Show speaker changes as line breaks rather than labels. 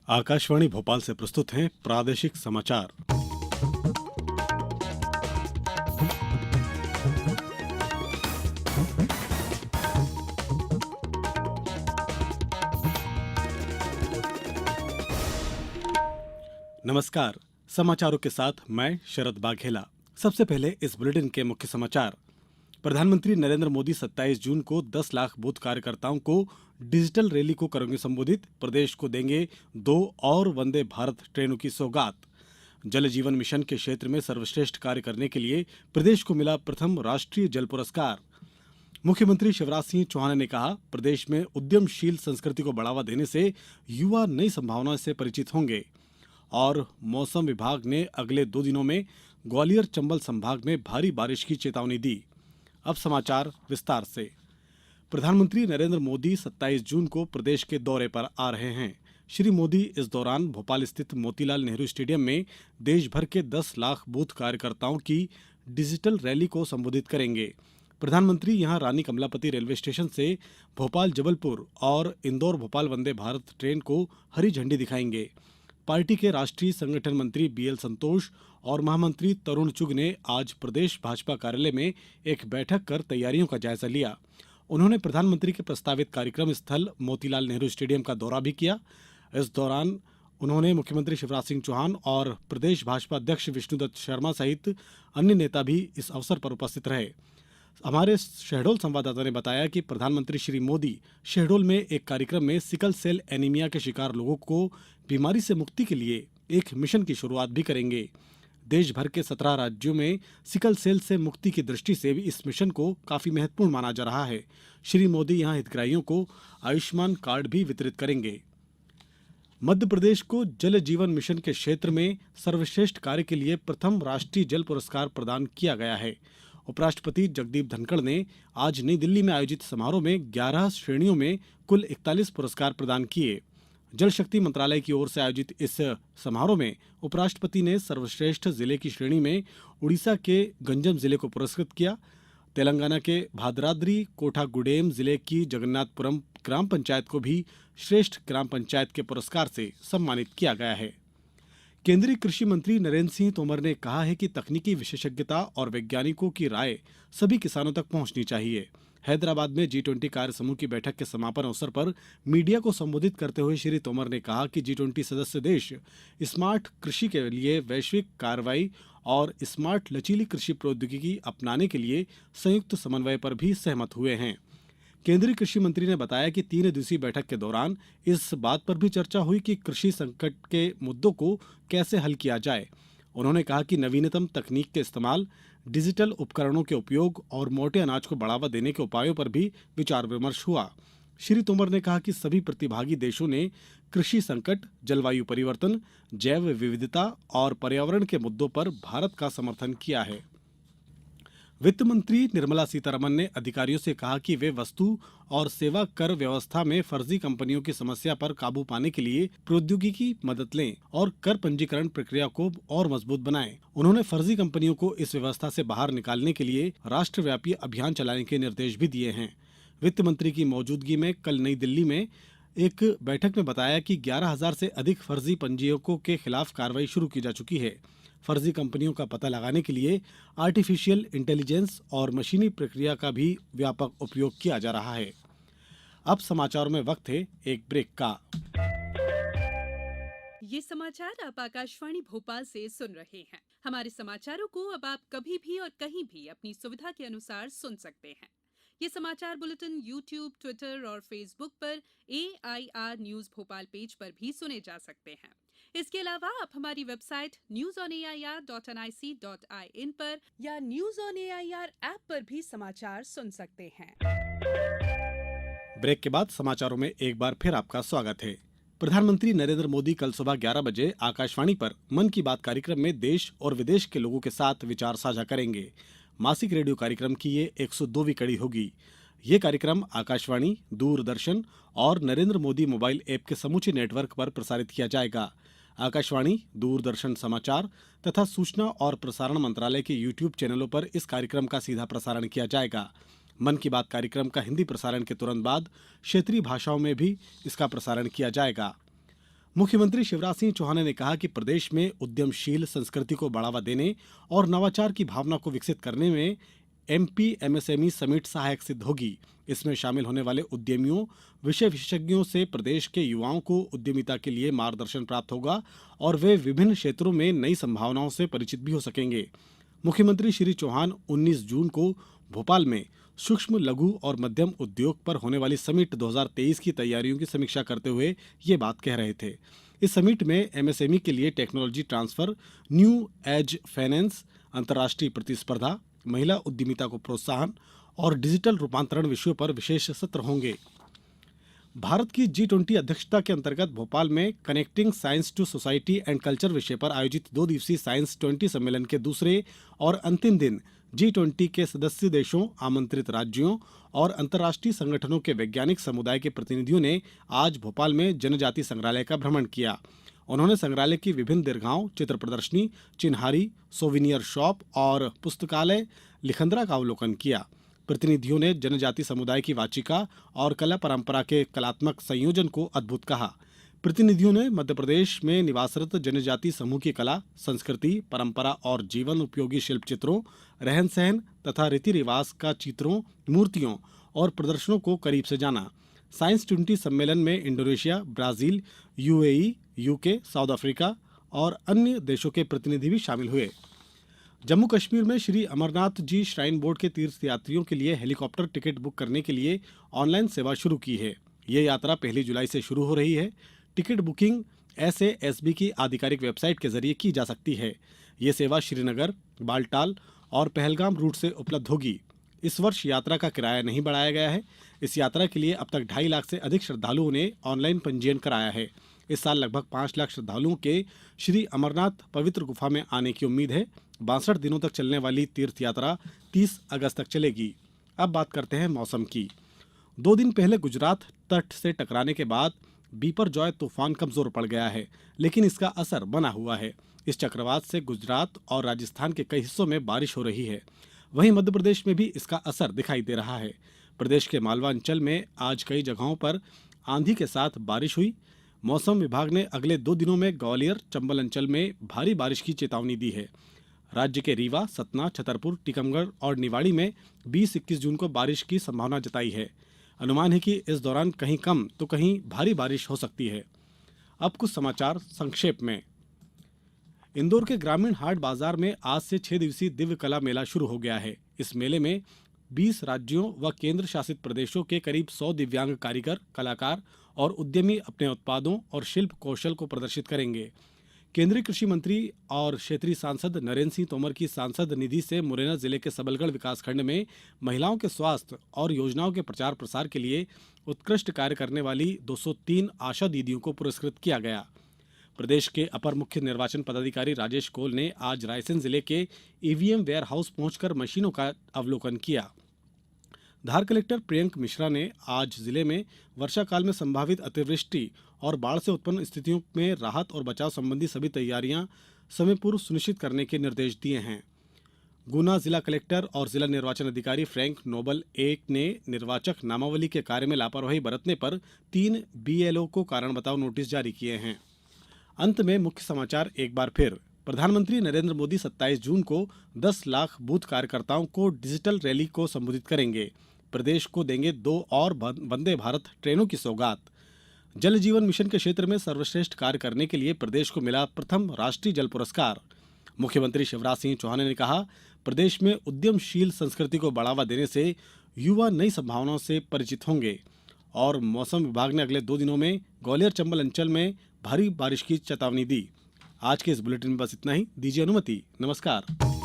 आकाशवाणी भोपाल से प्रस्तुत हैं प्रादेशिक समाचार। नमस्कार। समाचारों के साथ मैं शरद बाघेला। सबसे पहले इस बुलेटिन के मुख्य समाचार। प्रधानमंत्री नरेंद्र मोदी 27 जून को 10 लाख बूथ कार्यकर्ताओं को डिजिटल रैली को करेंगे संबोधित। प्रदेश को देंगे 2 और वंदे भारत ट्रेनों की सौगात। जल जीवन मिशन के क्षेत्र में सर्वश्रेष्ठ कार्य करने के लिए प्रदेश को मिला प्रथम राष्ट्रीय जल पुरस्कार। मुख्यमंत्री शिवराज सिंह चौहान ने कहा, प्रदेश में उद्यमशील संस्कृति को बढ़ावा देने से युवा नई संभावनाओं से परिचित होंगे। और मौसम विभाग ने अगले 2 दिनों में ग्वालियर चंबल संभाग में भारी बारिश की चेतावनी दी। अब समाचार विस्तार से। प्रधानमंत्री नरेंद्र मोदी 27 जून को प्रदेश के दौरे पर आ रहे हैं। श्री मोदी इस दौरान भोपाल स्थित मोतीलाल नेहरू स्टेडियम में देश भर के 10 लाख बूथ कार्यकर्ताओं की डिजिटल रैली को संबोधित करेंगे। प्रधानमंत्री यहां रानी कमलापति रेलवे स्टेशन से भोपाल जबलपुर और इंदौर भोपाल वंदे भारत ट्रेन को हरी झंडी दिखाएंगे। पार्टी के राष्ट्रीय संगठन मंत्री बीएल संतोष और महामंत्री तरुण चुग ने आज प्रदेश भाजपा कार्यालय में एक बैठक कर तैयारियों का जायजा लिया। उन्होंने प्रधानमंत्री के प्रस्तावित कार्यक्रम स्थल मोतीलाल नेहरू स्टेडियम का दौरा भी किया। इस दौरान उन्होंने मुख्यमंत्री शिवराज सिंह चौहान और प्रदेश भाजपा अध्यक्ष विष्णुदत्त शर्मा सहित अन्य नेता भी इस अवसर पर उपस्थित रहे। हमारे शहडोल संवाददाता ने बताया कि प्रधानमंत्री श्री मोदी शहडोल में एक कार्यक्रम में सिकल सेल एनीमिया के शिकार लोगों को बीमारी से मुक्ति के लिए एक मिशन की शुरुआत भी करेंगे। देश भर के 17 राज्यों में सिकल सेल से मुक्ति की दृष्टि से भी इस मिशन को काफी महत्वपूर्ण माना जा रहा है। श्री मोदी यहां हितग्राहियों को आयुष्मान कार्ड भी वितरित करेंगे। मध्य प्रदेश को जल जीवन मिशन के क्षेत्र में सर्वश्रेष्ठ कार्य के लिए प्रथम राष्ट्रीय जल पुरस्कार प्रदान किया गया है। उपराष्ट्रपति जगदीप धनखड़ ने आज नई दिल्ली में आयोजित समारोह में 11 श्रेणियों में कुल 41 पुरस्कार प्रदान किए। जल शक्ति मंत्रालय की ओर से आयोजित इस समारोह में उपराष्ट्रपति ने सर्वश्रेष्ठ जिले की श्रेणी में उड़ीसा के गंजम जिले को पुरस्कृत किया। तेलंगाना के भाद्राद्री कोठागुडेम जिले की जगन्नाथपुरम ग्राम पंचायत को भी श्रेष्ठ ग्राम पंचायत के पुरस्कार से सम्मानित किया गया है। केंद्रीय कृषि मंत्री नरेंद्र सिंह तोमर ने कहा है कि तकनीकी विशेषज्ञता और वैज्ञानिकों की राय सभी किसानों तक पहुंचनी चाहिए। हैदराबाद में G20 कार्य समूह की बैठक के समापन अवसर पर मीडिया को संबोधित करते हुए श्री तोमर ने कहा कि G20 सदस्य देश स्मार्ट कृषि के लिए वैश्विक कार्रवाई और स्मार्ट लचीली कृषि प्रौद्योगिकी अपनाने के लिए संयुक्त समन्वय पर भी सहमत हुए हैं। केंद्रीय कृषि मंत्री ने बताया कि 3 दिवसीय बैठक के दौरान इस बात पर भी चर्चा हुई कि कृषि संकट के मुद्दों को कैसे हल किया जाए। उन्होंने कहा कि नवीनतम तकनीक के इस्तेमाल, डिजिटल उपकरणों के उपयोग और मोटे अनाज को बढ़ावा देने के उपायों पर भी विचार विमर्श हुआ। श्री तोमर ने कहा कि सभी प्रतिभागी देशों ने कृषि संकट, जलवायु परिवर्तन, जैव विविधता और पर्यावरण के मुद्दों पर भारत का समर्थन किया है। वित्त मंत्री निर्मला सीतारमण ने अधिकारियों से कहा कि वे वस्तु और सेवा कर व्यवस्था में फर्जी कंपनियों की समस्या पर काबू पाने के लिए प्रौद्योगिकी मदद लें और कर पंजीकरण प्रक्रिया को और मजबूत बनाएं। उन्होंने फर्जी कंपनियों को इस व्यवस्था से बाहर निकालने के लिए राष्ट्रव्यापी अभियान चलाने के निर्देश भी दिए हैं। वित्त मंत्री की मौजूदगी में कल नई दिल्ली में एक बैठक में बताया कि 11,000 से अधिक फर्जी पंजीयकों के खिलाफ कार्रवाई शुरू की जा चुकी है। फर्जी कंपनियों का पता लगाने के लिए आर्टिफिशियल इंटेलिजेंस और मशीनी प्रक्रिया का भी व्यापक उपयोग किया जा रहा है। अब समाचारों में वक्त है एक ब्रेक का।
ये समाचार आप आकाशवाणी भोपाल से सुन रहे हैं। हमारे समाचारों को अब आप कभी भी और कहीं भी अपनी सुविधा के अनुसार सुन सकते हैं। ये समाचार बुलेटिन YouTube, ट्विटर और फेसबुक पर AIR न्यूज भोपाल पेज पर भी सुने जा सकते हैं। इसके अलावा आप हमारी वेबसाइट newsonair.nic.in पर या न्यूज ऑन AIR ऐप पर भी समाचार सुन सकते हैं।
ब्रेक के बाद समाचारों में एक बार फिर आपका स्वागत है। प्रधानमंत्री नरेंद्र मोदी कल सुबह 11 बजे आकाशवाणी पर मन की बात कार्यक्रम में देश और विदेश के लोगों के साथ विचार साझा करेंगे। मासिक रेडियो कार्यक्रम की ये 102वीं कड़ी होगी। ये कार्यक्रम आकाशवाणी, दूरदर्शन और नरेंद्र मोदी मोबाइल ऐप के समूचे नेटवर्क पर प्रसारित किया जाएगा। आकाशवाणी, दूरदर्शन समाचार तथा सूचना और प्रसारण मंत्रालय के YouTube चैनलों पर इस कार्यक्रम का सीधा प्रसारण किया जाएगा। मन की बात कार्यक्रम का हिंदी प्रसारण के तुरंत बाद क्षेत्रीय भाषाओं में भी इसका प्रसारण किया जाएगा। मुख्यमंत्री शिवराज सिंह चौहान ने कहा कि प्रदेश में उद्यमशील संस्कृति को बढ़ावा देने और नवाचार की भावना को विकसित करने में एमपी एमएसएमई समिट सहायक सिद्ध होगी। इसमें शामिल होने वाले उद्यमियों, विषय विशेषज्ञों से प्रदेश के युवाओं को उद्यमिता के लिए मार्गदर्शन प्राप्त होगा और वे विभिन्न क्षेत्रों में नई संभावनाओं से परिचित भी हो सकेंगे। मुख्यमंत्री श्री चौहान 19 जून को भोपाल में सूक्ष्म, लघु और मध्यम उद्योग पर होने वाली समिट 2023 की तैयारियों की समीक्षा करते हुए ये बात कह रहे थे। इस समिट में एमएसएमई के लिए technology transfer, new age finance, अंतर्राष्ट्रीय प्रतिस्पर्धा, महिला उद्यमिता को प्रोत्साहन और डिजिटल रूपांतरण विषयों पर विशेष सत्र होंगे। भारत की G20 अध्यक्षता के अंतर्गत भोपाल में connecting science to society and culture विषय पर आयोजित 2 दिवसीय साइंस 20 सम्मेलन के दूसरे और अंतिम दिन G20 के सदस्य देशों, आमंत्रित राज्यों और अंतर्राष्ट्रीय संगठनों के वैज्ञानिक समुदाय के प्रतिनिधियों ने आज भोपाल में जनजाति संग्रहालय का भ्रमण किया। उन्होंने संग्रहालय की विभिन्न दीर्घाओं, चित्र प्रदर्शनी, चिन्हारी, सोविनियर शॉप और पुस्तकालय लिखंदरा का अवलोकन किया। प्रतिनिधियों ने जनजाति समुदाय की वाचिका और कला परंपरा के कलात्मक संयोजन को अद्भुत कहा। प्रतिनिधियों ने मध्य प्रदेश में निवासरत जनजाति समूह की कला, संस्कृति, परंपरा और जीवन उपयोगी शिल्प चित्रों, रहन सहन तथा रीति रिवाज का चित्रों, मूर्तियों और प्रदर्शनों को करीब से जाना। साइंस 20 सम्मेलन में Indonesia, Brazil, UAE, UK, south Africa और अन्य देशों के प्रतिनिधि भी शामिल हुए। जम्मू कश्मीर में श्री अमरनाथ जी श्राइन बोर्ड के तीर्थयात्रियों के लिए हेलीकॉप्टर टिकट बुक करने के लिए ऑनलाइन सेवा शुरू की है। ये यात्रा 1 जुलाई से शुरू हो रही है। टिकट बुकिंग SASB की आधिकारिक वेबसाइट के जरिए की जा सकती है। ये सेवा श्रीनगर, बालटाल और पहलगाम रूट से उपलब्ध होगी। इस वर्ष यात्रा का किराया नहीं बढ़ाया गया है। इस यात्रा के लिए अब तक 2.5 लाख से अधिक श्रद्धालुओं ने ऑनलाइन पंजीयन कराया है। इस साल लगभग 5 लाख श्रद्धालुओं के श्री अमरनाथ पवित्र गुफा में आने की उम्मीद है। 62 दिनों तक चलने वाली तीर्थ यात्रा 30 अगस्त तक चलेगी। अब बात करते हैं मौसम की। 2 दिन पहले गुजरात तट से टकराने के बाद बीपरजॉय तूफान कमजोर पड़ गया है, लेकिन इसका असर बना हुआ है। इस चक्रवात से गुजरात और राजस्थान के कई हिस्सों में बारिश हो रही है। वहीं मध्य प्रदेश में भी इसका असर दिखाई दे रहा है। प्रदेश के मालवा अंचल में आज कई जगहों पर आंधी के साथ बारिश हुई। मौसम विभाग ने अगले 2 दिनों में ग्वालियर, चंबल अंचल में भारी बारिश की चेतावनी दी है। राज्य के रीवा, सतना, छतरपुर, टीकमगढ़ और निवाड़ी में 20-21 जून को बारिश की संभावना जताई है। अनुमान है कि इस दौरान कहीं कम तो कहीं भारी बारिश हो सकती है। अब कुछ समाचार संक्षेप में। इंदौर के ग्रामीण हाट बाजार में आज से 6 दिवसीय दिव्य कला मेला शुरू हो गया है। इस मेले में 20 राज्यों व केंद्र शासित प्रदेशों के करीब 100 दिव्यांग कारीगर, कलाकार और उद्यमी अपने उत्पादों और शिल्प कौशल को प्रदर्शित करेंगे। केंद्रीय कृषि मंत्री और क्षेत्रीय सांसद नरेंद्र सिंह तोमर की सांसद निधि से मुरैना जिले के सबलगढ़ विकासखंड में महिलाओं के स्वास्थ्य और योजनाओं के प्रचार प्रसार के लिए उत्कृष्ट कार्य करने वाली 203 आशा दीदियों को पुरस्कृत किया गया। प्रदेश के अपर मुख्य निर्वाचन पदाधिकारी राजेश कोल ने आज रायसेन जिले के ईवीएम वेयर हाउस पहुंचकर मशीनों का अवलोकन किया। धार कलेक्टर प्रियंक मिश्रा ने आज जिले में वर्षा काल में संभावित अतिवृष्टि और बाढ़ से उत्पन्न स्थितियों में राहत और बचाव संबंधी सभी तैयारियां समय पूर्व सुनिश्चित करने के निर्देश दिए हैं। गुना जिला कलेक्टर और जिला निर्वाचन अधिकारी फ्रैंक नोबल एक ने निर्वाचक नामावली के कार्य में लापरवाही बरतने पर 3 BLO को कारण बताओ नोटिस जारी किए हैं। अंत में मुख्य समाचार एक बार फिर। प्रधानमंत्री नरेंद्र मोदी 27 जून को 10 लाख बूथ कार्यकर्ताओं को डिजिटल रैली को संबोधित करेंगे। प्रदेश को देंगे 2 और वंदे भारत ट्रेनों की सौगात। जल जीवन मिशन के क्षेत्र में सर्वश्रेष्ठ कार्य करने के लिए प्रदेश को मिला प्रथम राष्ट्रीय जल पुरस्कार। मुख्यमंत्री शिवराज सिंह चौहान ने कहा, प्रदेश में उद्यमशील संस्कृति को बढ़ावा देने से युवा नई संभावनाओं से परिचित होंगे। और मौसम विभाग ने अगले 2 दिनों में ग्वालियर, चंबल अंचल में भारी बारिश की चेतावनी दी। आज के इस बुलेटिन में बस इतना ही। दीजिए अनुमति। नमस्कार।